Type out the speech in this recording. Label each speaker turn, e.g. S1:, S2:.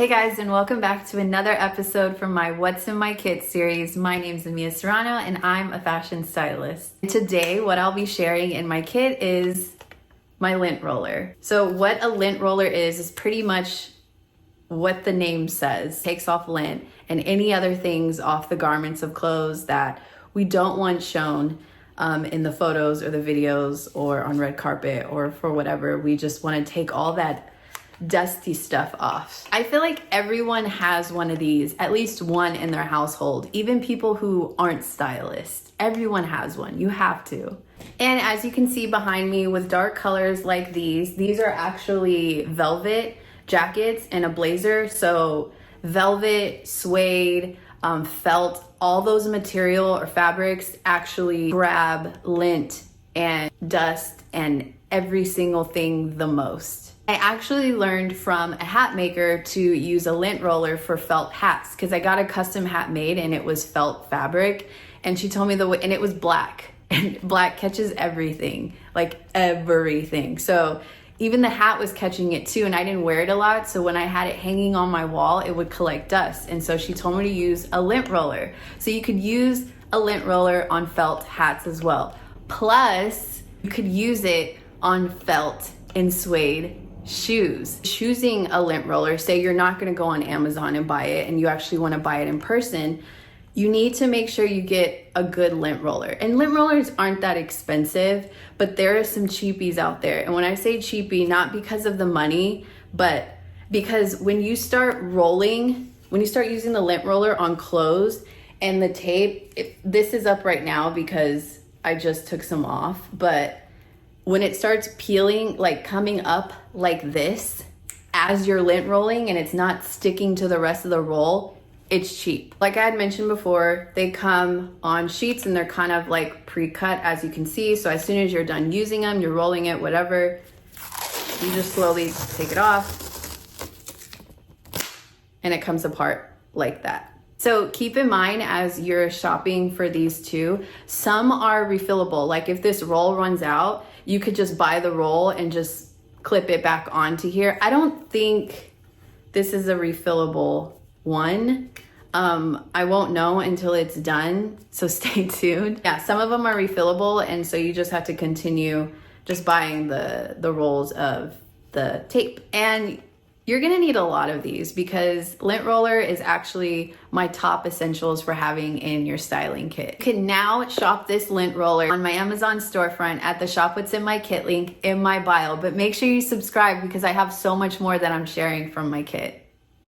S1: Hey guys, and welcome back to another episode from my What's in My Kit series. My name's Amia Serrano and I'm a fashion stylist. Today, what I'll be sharing in my kit is my lint roller. So what a lint roller is pretty much what the name says. It takes off lint and any other things off the garments of clothes that we don't want shown in the photos or the videos or on red carpet or for whatever. We just want to take all that dusty stuff off. I feel like everyone has one of these, at least one in their household, even people who aren't stylists. Everyone has one, you have to. And as you can see behind me with dark colors like these are actually velvet jackets and a blazer. So velvet, suede, felt, all those material or fabrics actually grab lint and dust and every single thing the most. I actually learned from a hat maker to use a lint roller for felt hats because I got a custom hat made and it was felt fabric, and she told me and it was black, and black catches everything, like everything. So even the hat was catching it too, and I didn't wear it a lot, so when I had it hanging on my wall, it would collect dust. And so she told me to use a lint roller. So you could use a lint roller on felt hats as well. Plus, you could use it on felt and suede shoes. Choosing a lint roller, say you're not going to go on Amazon and buy it and you actually want to buy it in person, you need to make sure you get a good lint roller. And lint rollers aren't that expensive, but there are some cheapies out there. And when I say cheapie, not because of the money, but because when you start rolling, when you start using the lint roller on clothes and the tape, this is up right now because I just took some off, but when it starts peeling, like coming up like this as you're lint rolling and it's not sticking to the rest of the roll, it's cheap. Like I had mentioned before, they come on sheets and they're kind of like pre-cut, as you can see. So as soon as you're done using them, you're rolling it, whatever, you just slowly take it off and it comes apart like that. So keep in mind as you're shopping for these two, some are refillable. Like if this roll runs out, you could just buy the roll and just clip it back onto here. I don't think this is a refillable one. I won't know until it's done, so stay tuned. Yeah, some of them are refillable, and so you just have to continue just buying the rolls of the tape. And you're gonna need a lot of these because lint roller is actually my top essentials for having in your styling kit. You can now shop this lint roller on my Amazon storefront at the Shop What's in My Kit link in my bio, but make sure you subscribe because I have so much more that I'm sharing from my kit.